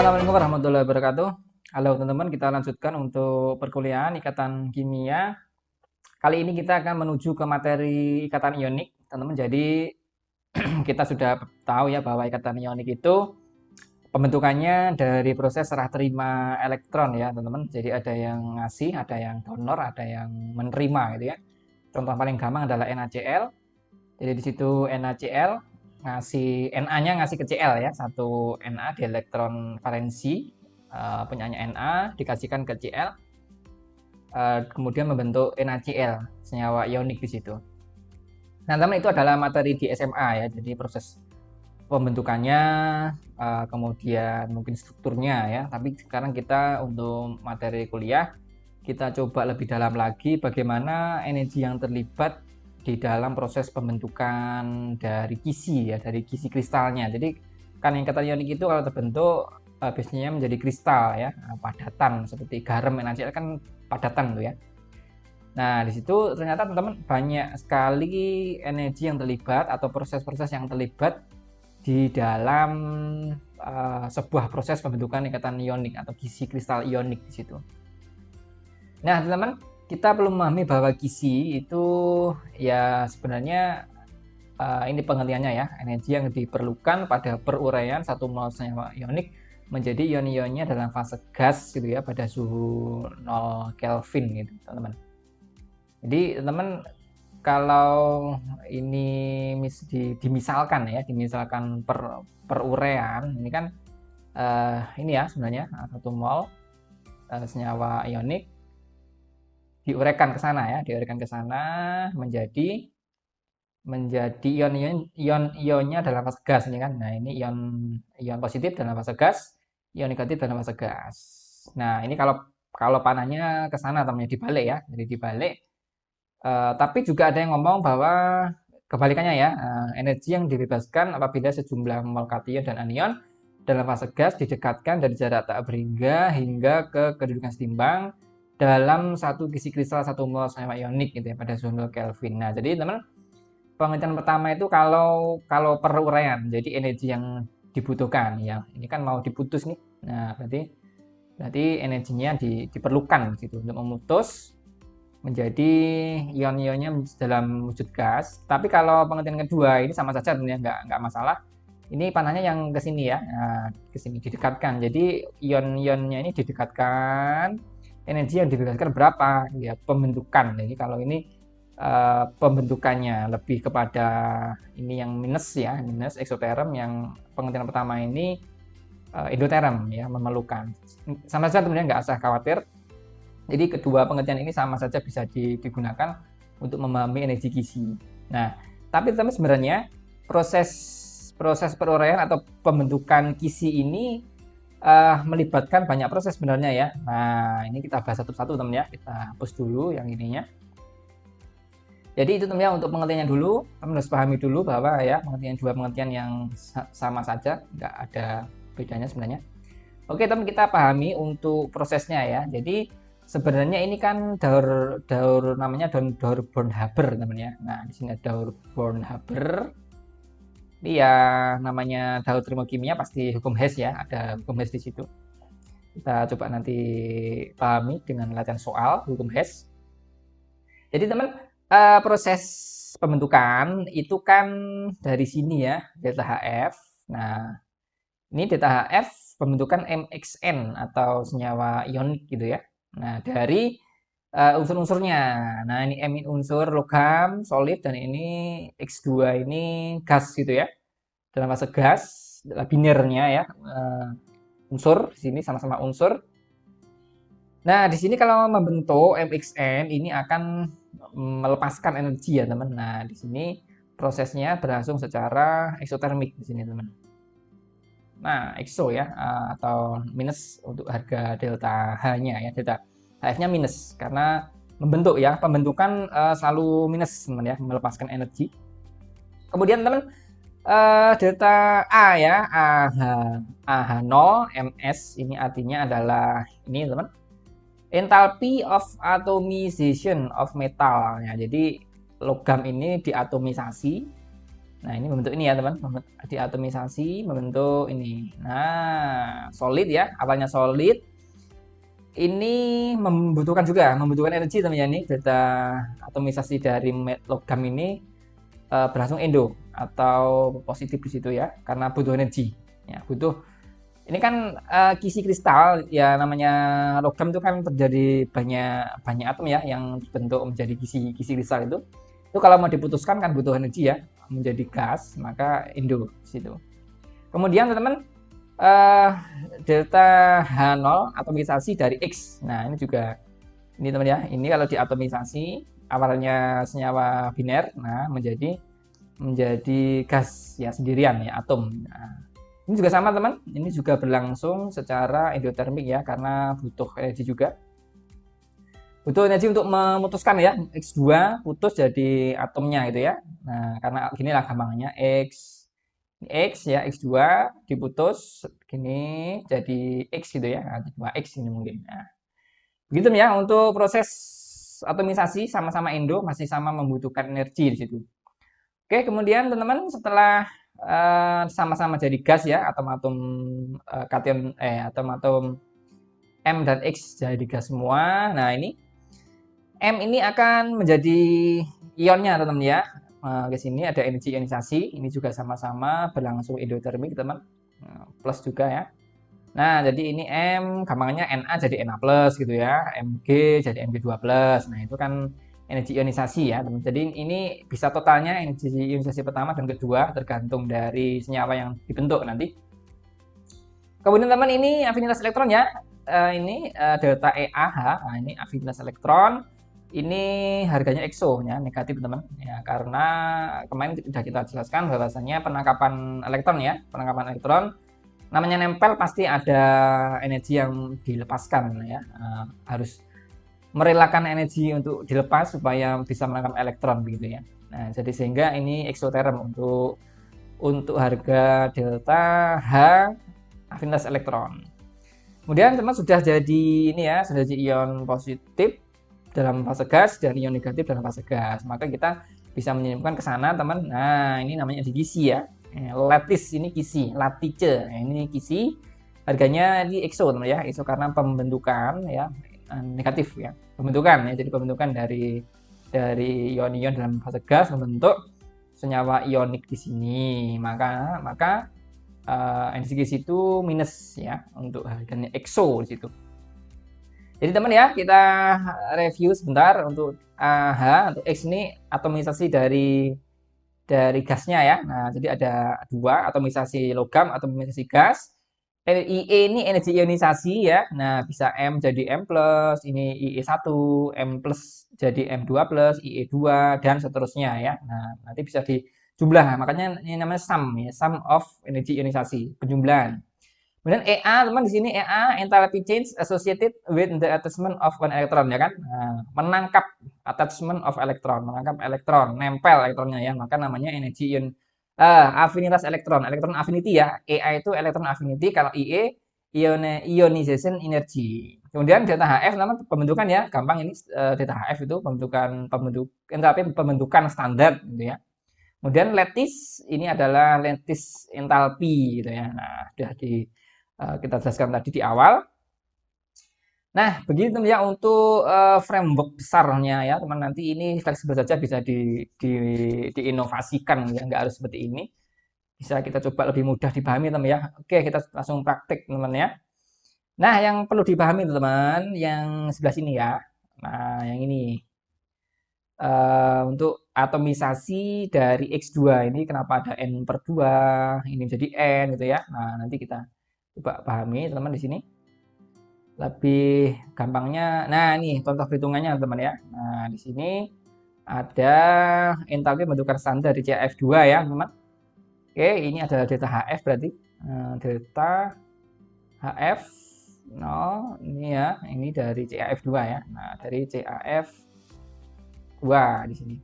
Assalamualaikum warahmatullahi wabarakatuh. Halo teman-teman, kita lanjutkan untuk perkuliahan ikatan kimia. Kali ini kita akan menuju ke materi ikatan ionik, teman-teman. Jadi kita sudah tahu ya bahwa ikatan ionik itu pembentukannya dari proses serah terima elektron ya, teman-teman. Jadi ada yang ngasih, ada yang donor, ada yang menerima gitu ya. Contoh paling gampang adalah NaCl. Jadi di situ NaCl ngasih Na-nya ngasih ke Cl ya, satu Na di elektron valensi punyanya Na dikasihkan ke Cl, kemudian membentuk NaCl, senyawa ionik di situ. Nah, teman, itu adalah materi di SMA ya, jadi proses pembentukannya, kemudian mungkin strukturnya ya. Tapi sekarang kita untuk materi kuliah, kita coba lebih dalam lagi bagaimana energi yang terlibat di dalam proses pembentukan dari kisi ya, dari kisi kristalnya. Jadi kan yang kata ionik itu kalau terbentuk biasanya menjadi kristal ya, padatan seperti garam NaCl kan padatan tuh ya. Nah, di situ ternyata teman-teman banyak sekali energi yang terlibat atau proses-proses yang terlibat di dalam sebuah proses pembentukan ikatan ionik atau kisi kristal ionik di situ. Nah, teman-teman, kita perlu memahami bahwa kisi itu ya sebenarnya ini pengertiannya ya, energi yang diperlukan pada peruraian satu mol senyawa ionik menjadi ion-ionnya dalam fase gas gitu ya pada suhu 0 Kelvin gitu, teman-teman. Jadi, teman-teman, kalau ini dimisalkan ya, dimisalkan peruraian ini kan ini ya sebenarnya satu mol senyawa ionik diuraikan ke sana ya, diuraikan ke sana menjadi ion-ionnya dalam fase gas ini kan. Nah, ini ion positif dalam fase gas, ion negatif dalam fase gas. Nah, ini kalau panahnya ke sana temannya dibalik ya. Jadi dibalik. Tapi juga ada yang ngomong bahwa kebalikannya ya, energi yang dibebaskan apabila sejumlah mol kation dan anion dalam fase gas didekatkan dari jarak tak berhingga hingga ke kedudukan setimbang dalam satu kisi kristal satu mol senyawa ionik gitu ya pada suhu 0 Kelvin. Nah, jadi teman, pengertian pertama itu kalau peruraian, jadi energi yang dibutuhkan ya. Ini kan mau diputus nih. Nah, berarti energinya diperlukan gitu untuk memutus menjadi ion-ionnya dalam wujud gas. Tapi kalau pengertian kedua ini sama saja tentunya nggak masalah. Ini panahnya yang ke sini ya. Nah, ke sini didekatkan. Jadi ion-ionnya ini didekatkan. Energi yang dibebaskan berapa? Ya, pembentukan. Jadi kalau ini pembentukannya lebih kepada ini yang minus ya, minus eksoterm. Yang pengertian pertama ini endoterm ya, memerlukan. Sama saja tentunya nggak usah khawatir. Jadi kedua pengertian ini sama saja bisa digunakan untuk memahami energi kisi. Nah, tapi sebenarnya proses peruraian atau pembentukan kisi ini melibatkan banyak proses sebenarnya ya. Nah, ini kita bahas satu-satu teman ya. Kita hapus dulu yang ininya. Jadi itu teman-teman untuk pengertiannya dulu, teman harus pahami dulu bahwa ya dua pengertian yang sama saja, nggak ada bedanya sebenarnya. Oke teman, kita pahami untuk prosesnya ya. Jadi sebenarnya ini kan daur namanya daur Born-Haber teman ya. Nah, di sini ada daur Born-Haber. Ini ya namanya daur termokimia pasti hukum Hess ya, ada hukum Hess di situ. Kita coba nanti pahami dengan latihan soal hukum Hess. Jadi teman, proses pembentukan itu kan dari sini ya, delta HF. Nah, ini delta HF pembentukan MXN atau senyawa ionik gitu ya. Nah, dari unsur-unsurnya. Nah, ini M ini unsur logam, solid, dan ini X2 ini gas gitu ya. Dalam fase gas, binirnya ya, unsur, di sini sama-sama unsur. Nah, di sini kalau membentuk MXN ini akan melepaskan energi ya, teman. Nah, di sini prosesnya berlangsung secara eksotermik di sini, teman. Nah, exo ya, atau minus untuk harga delta H-nya ya, delta HF-nya minus karena membentuk ya, pembentukan selalu minus, teman ya, melepaskan energi. Kemudian teman, delta A ya, AH0 ms ini artinya adalah ini teman, enthalpy of atomization of metal ya. Jadi logam ini diatomisasi Nah, ini membentuk ini ya, teman. Diatomisasi membentuk ini. Nah, solid ya, awalnya solid. Ini membutuhkan energi, teman ya. Ini delta atomisasi dari logam ini berlangsung endo atau positif di situ ya, karena butuh energi. Ya, butuh. Ini kan kisi kristal ya, namanya logam itu kan terjadi banyak atom ya yang bentuk menjadi kisi kristal itu. Itu kalau mau diputuskan kan butuh energi ya, menjadi gas, maka endo di situ. Kemudian teman-teman delta H0 atomisasi dari X. Nah, ini juga ini teman ya. Ini kalau diatomisasi awalnya senyawa biner, nah menjadi gas ya sendirian ya, atom. Nah, ini juga sama teman, ini juga berlangsung secara endotermik ya, karena butuh energi juga. Butuh energi untuk memutuskan ya, X2 putus jadi atomnya gitu ya. Nah, karena gini lah gampangnya, X ya, X2 diputus gini jadi X gitu ya, 2X ini mungkin. Nah, begitu ya untuk proses atomisasi, sama-sama endo, masih sama membutuhkan energi di situ. Oke, kemudian teman-teman setelah sama-sama jadi gas ya, atom-atom kation atom-atom M dan X jadi gas semua. Nah, ini M ini akan menjadi ionnya teman-teman ya. Ke sini ada energi ionisasi, ini juga sama-sama berlangsung endotermik teman. Plus juga ya. Nah, jadi ini M gampangnya Na jadi Na plus gitu ya, Mg jadi Mg2 plus. Nah, itu kan energi ionisasi ya teman. Jadi ini bisa totalnya energi ionisasi pertama dan kedua tergantung dari senyawa yang dibentuk nanti. Kemudian teman ini afinitas elektron ya. Ini delta EAH. Nah, ini afinitas elektron. Ini harganya exo ya, negatif teman ya, karena kemarin sudah kita jelaskan bahwasanya penangkapan elektron ya, namanya nempel pasti ada energi yang dilepaskan ya, harus merelakan energi untuk dilepas supaya bisa menangkap elektron begitu ya. Nah, jadi sehingga ini eksoterm untuk harga delta H afinitas elektron. Kemudian teman sudah jadi ini ya, sudah jadi ion positif dalam fase gas dan ion negatif dalam fase gas. Maka kita bisa menyimpulkan ke sana teman. Nah, ini namanya kisi ya. Lattice ini kisi, lattice. Nah, ini kisi. Harganya di exo teman ya. Exo karena pembentukan ya negatif ya. Pembentukan ya. Jadi pembentukan dari ion-ion dalam fase gas membentuk senyawa ionik di sini. Maka energi kisi itu minus ya, untuk harganya exo di situ. Jadi teman ya, kita review sebentar untuk H, untuk X ini atomisasi dari gasnya ya. Nah, jadi ada dua, atomisasi logam, atomisasi gas. IE ini energi ionisasi ya. Nah, bisa M jadi M plus, ini IE1, M plus jadi M2 plus, IE2 dan seterusnya ya. Nah, nanti bisa dijumlah. Makanya ini namanya sum ya, sum of energi ionisasi, penjumlahan. Kemudian EA, teman di sini EA enthalpy change associated with the attachment of one electron ya kan. Nah, menangkap attachment of electron, menangkap elektron, nempel elektronnya ya, maka namanya energi afinitas elektron, elektron affinity ya. EA itu elektron affinity, kalau IE ionization energy. Kemudian delta HF nama pembentukan ya, gampang ini delta HF itu enthalpy pembentukan standar gitu ya. Kemudian lattice ini adalah lattice enthalpy gitu ya. Nah, sudah kita jelaskan tadi di awal. Nah, begitu ya untuk framework besarnya ya, teman. Nanti ini fleksibel saja, bisa diinovasikan ya, nggak harus seperti ini. Bisa kita coba lebih mudah dipahami, teman ya. Oke, kita langsung praktik, teman ya. Nah, yang perlu dipahami, teman, yang sebelah sini ya. Nah, yang ini. Untuk atomisasi dari X2 ini kenapa ada N per 2, ini jadi N gitu ya. Nah, nanti kita coba pahami teman-teman di sini lebih gampangnya. Nah, ini contoh perhitungannya teman ya. Nah, di sini ada entalpi pembentukan standar di CAF2 ya teman. Oke, ini adalah delta HF berarti delta HF 0 ini ya, ini dari CAF2 ya. Nah, dari CAF2 di sini.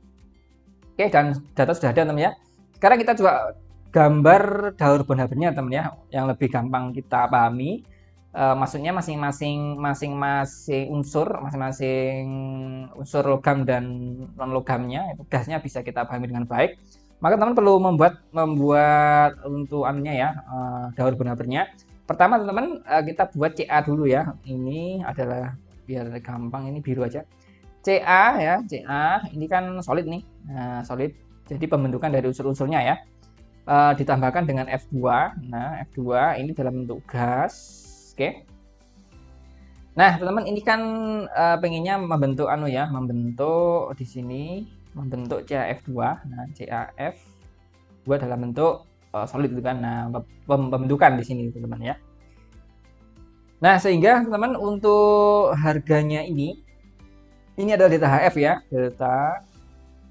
Oke, dan data sudah ada teman ya. Sekarang kita coba gambar daur Born-Habernya teman ya, yang lebih gampang kita pahami. Maksudnya masing-masing unsur logam dan non logamnya, itu gasnya bisa kita pahami dengan baik. Maka teman perlu membuat untuk anunya ya, daur bernabernya. Pertama teman-teman, kita buat CA dulu ya. Ini adalah biar gampang, ini biru aja. CA ya, CA ini kan solid nih. Nah, solid. Jadi pembentukan dari unsur-unsurnya ya. Ditambahkan dengan F2. Nah, F2 ini dalam bentuk gas. Oke. Nah, teman-teman ini kan pengennya membentuk membentuk di sini membentuk CaF2. Nah, CaF2 dalam bentuk solid gitu kan. Nah, pembentukan di sini teman-teman ya. Nah, sehingga teman-teman untuk harganya ini adalah delta HF ya, delta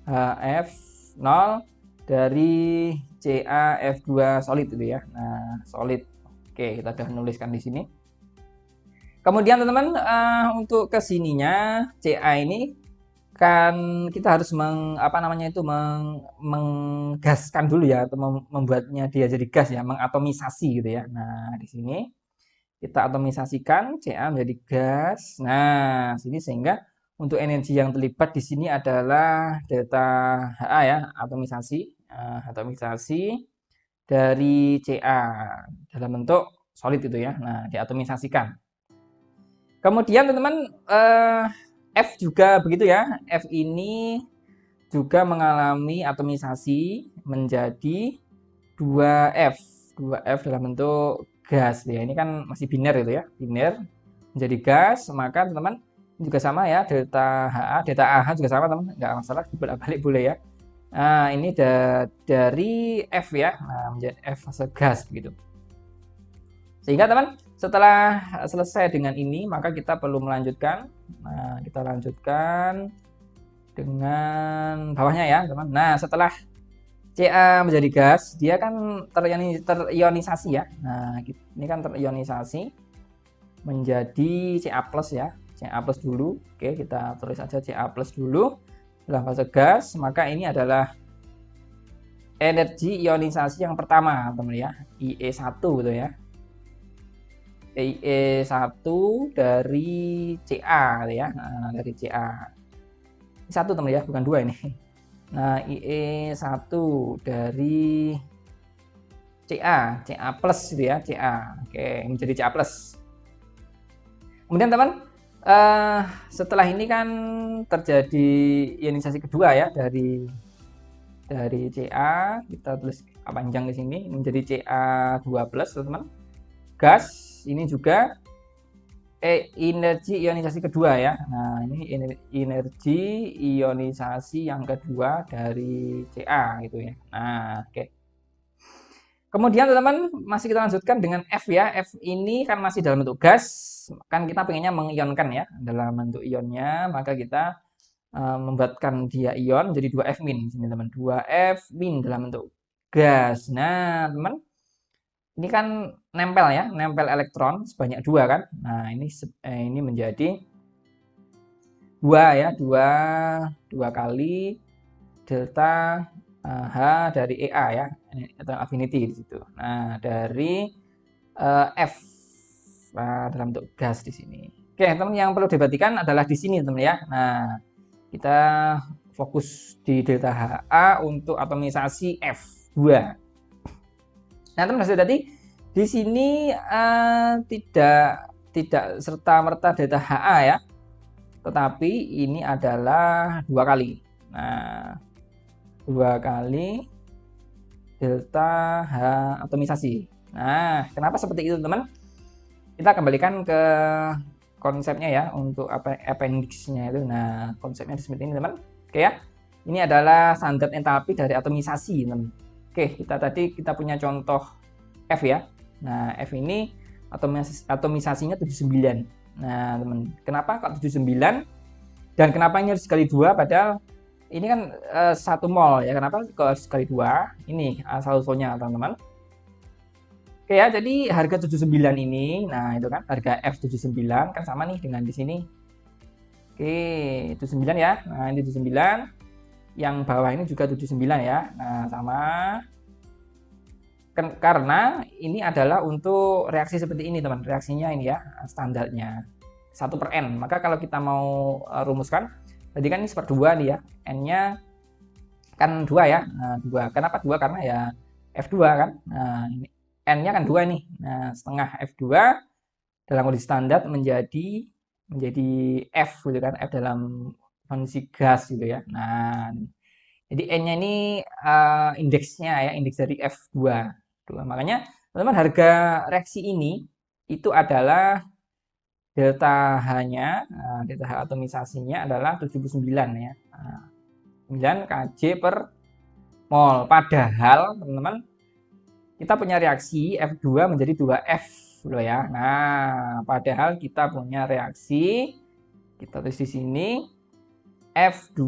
HF 0 dari CaF2 solid itu ya. Nah, solid. Oke, kita sudah menuliskan di sini. Kemudian teman-teman untuk kesininya CA ini kan kita harus menggaskan dulu ya, atau membuatnya dia jadi gas ya, mengatomisasi gitu ya. Nah, di sini kita atomisasikan CA menjadi gas. Nah, sini sehingga untuk energi yang terlibat di sini adalah delta HA ya, atomisasi dari CA dalam bentuk solid itu ya. Nah, diatomisasikan. Kemudian teman-teman F juga begitu ya. F ini juga mengalami atomisasi menjadi 2F. 2F dalam bentuk gas ya. Ini kan masih biner itu ya. Biner menjadi gas, maka teman-teman juga sama ya, delta HA, delta AH juga sama teman. Enggak masalah, bolak-balik boleh ya. Nah, ini dari F ya. Nah, menjadi F fase gas begitu. Sehingga teman, setelah selesai dengan ini, maka kita perlu melanjutkan. Nah, kita lanjutkan dengan bawahnya ya, teman. Nah, setelah Ca menjadi gas, dia kan terionisasi ya. Nah, ini kan terionisasi menjadi Ca+ ya. Ca+ dulu. Oke, kita tulis aja Ca+ dulu dalam fase gas, maka ini adalah energi ionisasi yang pertama, teman ya. IE1 gitu ya. IE1 dari Ca ya. Nah, dari Ca. Ini 1 teman ya, bukan 2 ini. Nah, IE1 dari Ca plus gitu ya, Ca. Oke, menjadi Ca+. Kemudian teman, setelah ini kan terjadi ionisasi kedua ya dari Ca, kita tulis panjang di sini menjadi Ca2+, teman-teman. Gas ini juga energi ionisasi kedua ya. Nah, ini energi ionisasi yang kedua dari Ca gitu ya. Nah, oke. Kemudian teman-teman masih kita lanjutkan dengan F ya. F ini kan masih dalam bentuk gas. Kan kita pengennya mengionkan ya dalam bentuk ionnya, maka kita membuatkan dia ion jadi 2F- sini teman. 2F- dalam bentuk gas. Nah, teman, ini kan nempel ya, nempel elektron sebanyak 2 kan. Nah, ini menjadi 2 ya, 2 kali delta H dari Ea ya, atau affinity di situ. Nah, dari F dalam bentuk gas di sini. Oke, teman, yang perlu diperhatikan adalah di sini, teman ya. Nah, kita fokus di delta HA untuk atomisasi F2. Nah, teman, tadi di sini tidak serta-merta delta HA ya, tetapi ini adalah 2 kali. Nah, 2 kali delta H atomisasi. Nah, kenapa seperti itu, teman? Kita kembalikan ke konsepnya ya, untuk appendix-nya itu. Nah, konsepnya seperti ini, teman. Oke ya. Ini adalah standar entalpi dari atomisasi, teman. Oke, kita punya contoh F ya. Nah, F ini atomisasinya 79. Nah, teman, kenapa kok 79? Dan kenapa ini harus sekali 2 padahal ini kan 1 mol ya. Kenapa kok harus sekali 2? Ini asal usulnya, teman-teman. Oke ya, jadi harga 79 ini, nah itu kan harga F79 kan sama nih dengan di sini. Oke, 79 ya. Nah, ini 79. Yang bawah ini juga 79 ya. Nah, sama. Karena ini adalah untuk reaksi seperti ini, teman. Reaksinya ini ya, standarnya 1/n. Maka kalau kita mau rumuskan, tadi kan ini 1/2 nih ya. N-nya kan 2 ya. Nah, 2. Kenapa 2? Karena ya F2 kan. Nah, ini N-nya kan 2 nih. Nah, setengah F2 dalam kondisi standar menjadi F gitu kan. F dalam kondisi gas gitu ya. Nah, jadi N-nya ini indeksnya ya, indeks dari F2. Makanya teman-teman harga reaksi ini itu adalah delta H-nya, delta H atomisasinya adalah 79 ya. 9 kJ per mol. Padahal teman-teman kita punya reaksi F2 menjadi 2F loh ya. Nah, padahal kita punya reaksi, kita tulis di sini F2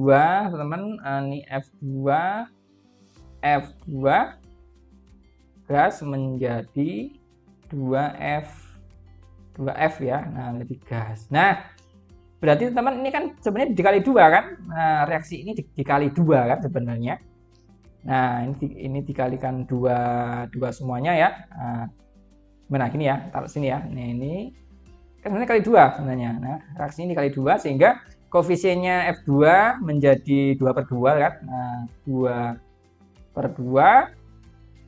teman-teman, ini F2 gas menjadi 2F 2F ya. Nah, lebih gas. Nah, berarti teman-teman ini kan sebenarnya dikali 2 kan. Nah, reaksi ini dikali 2 kan sebenarnya. Nah, ini dikalikan dua semuanya ya. Nah, gini ya, taruh sini ya. Nah, ini kan sebenarnya kali 2 sebenarnya. Nah, reaksi ini dikali 2 sehingga koefisiennya F2 menjadi 2 per 2 kan. Nah, 2 per 2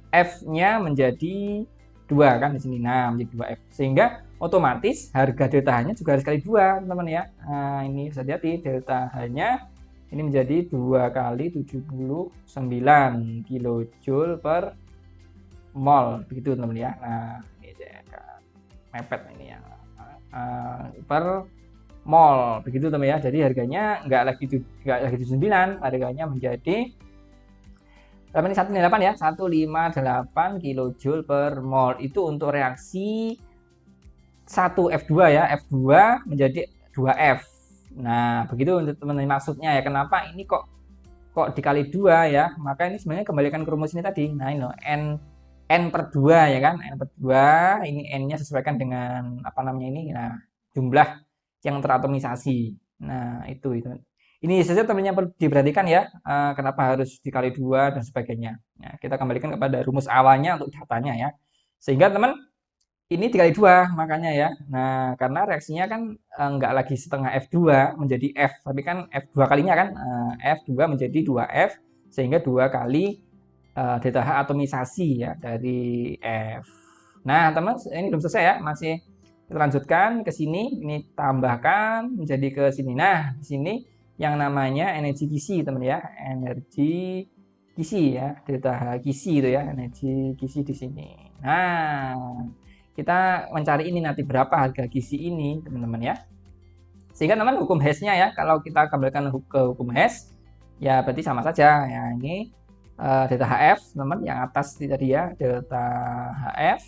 F-nya menjadi 2 kan di sini. Nah, menjadi 2F. Sehingga otomatis harga delta H-nya juga harus kali 2, teman-teman ya. Nah, ini bisa hati-hati delta H-nya ini menjadi 2 kali 79 kilojoule per mol, begitu teman-teman ya. Nah, ini mepet ini ya, per mol, begitu teman ya. Jadi harganya nggak lagi 79, harganya menjadi berapa ini, 158 ya, 158 kilojoule per mol. Itu untuk reaksi 1 F2 ya, F2 menjadi 2F. Nah, begitu untuk teman-teman maksudnya ya. Kenapa ini kok dikali 2 ya? Maka ini sebenarnya kembalikan ke rumus ini tadi. Nah, ini loh, N per 2 ya kan? N per 2, ini N-nya sesuaikan dengan apa namanya ini? Nah, jumlah yang teratomisasi. Nah, itu. Ini saja teman-teman perlu diperhatikan ya. Kenapa harus dikali 2 dan sebagainya. Nah, kita kembalikan kepada rumus awalnya untuk datanya ya. Sehingga teman ini dikali 2 makanya ya. Nah, karena reaksinya kan nggak lagi setengah F2 menjadi F, tapi kan F2 kalinya kan, F2 menjadi 2F, sehingga 2 kali delta H atomisasi ya dari F. Nah, teman, ini belum selesai ya, masih kita lanjutkan ke sini, ini tambahkan menjadi ke sini. Nah, di sini yang namanya energi Kisi, teman ya, energi Kisi ya, delta H Kisi itu ya, energi Kisi di sini. Nah, kita mencari ini nanti berapa harga Kisi ini, teman-teman ya. Sehingga teman hukum Hess-nya ya, kalau kita kembalikan ke hukum Hess, ya berarti sama saja. Ya, ini delta HF, teman, yang atas tadi ya, delta HF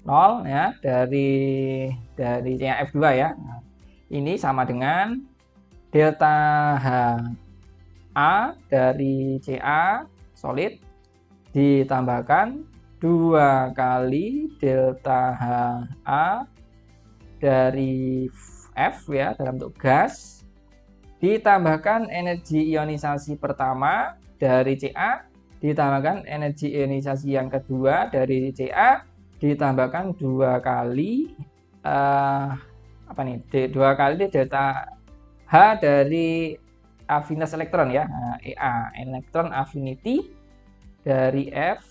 0 ya, dari CAF2 ya. Nah, ini sama dengan delta HA dari CA solid ditambahkan 2 kali delta HA dari F ya, dalam bentuk gas, ditambahkan energi ionisasi pertama dari Ca, ditambahkan energi ionisasi yang kedua dari Ca, ditambahkan 2 kali apa nih, 2 kali delta H dari afinitas elektron ya, EA, elektron affinity dari F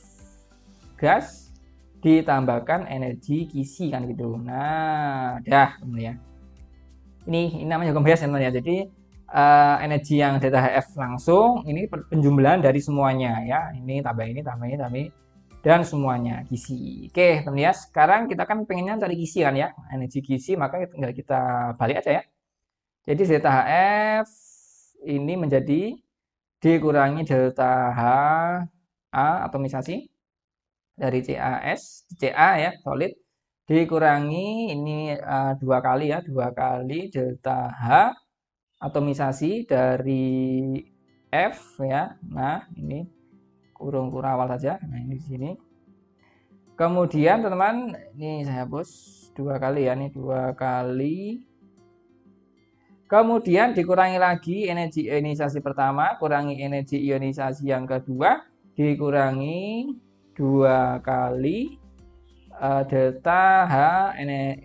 gas ditambahkan energi Kisi kan gitu. Nah, dah teman ya. Ini namanya hukum Hess teman ya. Jadi energi yang delta HF langsung ini penjumlahan dari semuanya ya. Ini tambah ini dan semuanya Kisi. Oke, teman ya. Sekarang kita kan pengennya cari Kisi kan ya. Energi Kisi, maka tinggal kita balik aja ya. Jadi delta HF ini menjadi dikurangi delta HA atomisasi dari CA ya, solid, dikurangi ini 2 kali ya, 2 kali delta H atomisasi dari F ya. Nah, ini kurung awal saja. Nah, ini di sini. Kemudian teman-teman, ini saya hapus 2 kali ya, ini 2 kali. Kemudian dikurangi lagi energi ionisasi pertama, kurangi energi ionisasi yang kedua, dikurangi 2 kali delta H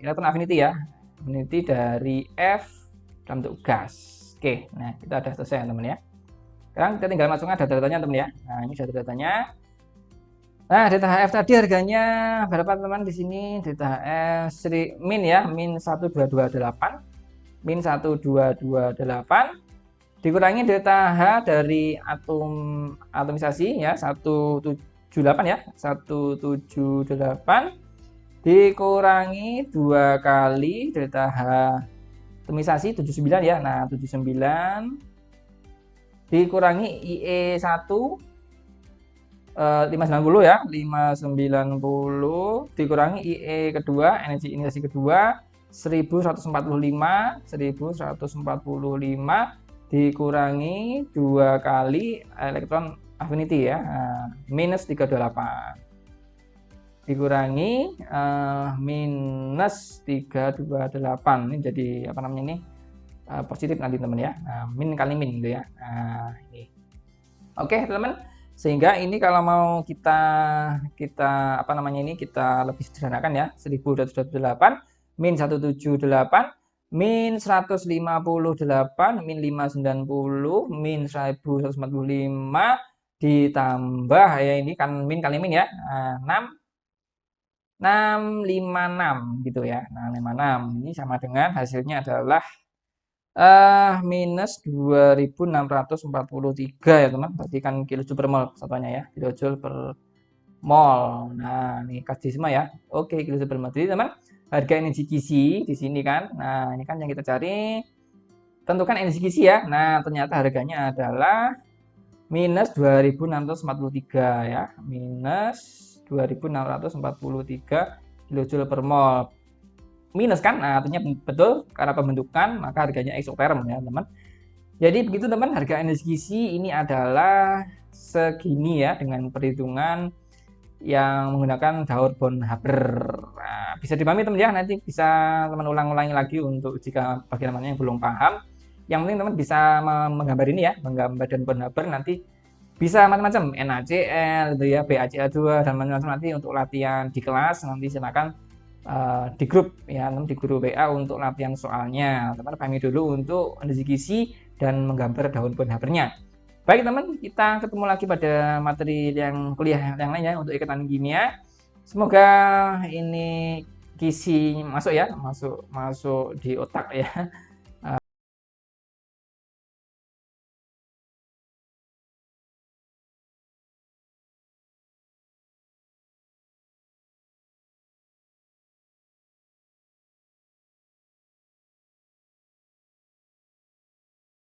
elektron affinity ya, affinity dari F dalam bentuk gas. Oke, nah kita sudah selesai teman ya. Sekarang kita tinggal masukkan data-datanya teman ya. Nah, ini data-datanya. Nah, data HF tadi harganya berapa teman di sini? Data HF min ya, min 1228. Min 1228 dikurangi delta H dari atomisasi ya 178 ya 178 dikurangi 2 kali delta H atomisasi 79 ya. Nah, 79 dikurangi IE1 590 ya 590 dikurangi IE kedua, energi inisiasi kedua 1145 dikurangi 2 kali elektron affinity ya. Nah, minus 328 dikurangi minus 328 ini jadi apa namanya ini positif nanti teman ya. Nah, min kali min gitu ya. Nah, ini oke teman, sehingga ini kalau mau kita apa namanya ini kita lebih sederhanakan ya 1228 min 178 min 158 min 590 min 1145 ditambah ya ini kan min kali min ya. Nah, 656 gitu ya. Nah, 56 ini sama dengan hasilnya adalah minus 2643 ya teman. Berarti kan kilojoule per mol satuannya ya, kilojoule per mol. Nah, ini kadisma ya. Oke, kilojoule per mol. Jadi teman, harga energi gizi di sini kan. Nah, ini kan yang kita cari. Tentukan energi gizi ya. Nah, ternyata harganya adalah minus 2643 ya. Minus 2643 kilojoule per mol. Minus kan, nah, artinya betul karena pembentukan maka harganya eksoterm ya teman. Jadi begitu teman, harga energi gizi ini adalah segini ya dengan perhitungan yang menggunakan Daur Bonhoeffer. Nah, bisa dipahami teman ya, nanti bisa teman ulang-ulangi lagi untuk jika bagian mana yang belum paham. Yang penting teman bisa menggambar ini ya, menggambar Daur Bonhoeffer, nanti bisa macam-macam NaCl gitu ya, BaCl2 dan macam-macam. Nanti untuk latihan di kelas nanti silakan di grup ya, di grup WA untuk latihan soalnya. Teman pahami dulu untuk energi gizi dan menggambar Daur Bonhoeffer-nya. Baik teman, kita ketemu lagi pada materi yang kuliah yang lainnya untuk ikatan kimia. Semoga ini gizi masuk ya, masuk di otak ya.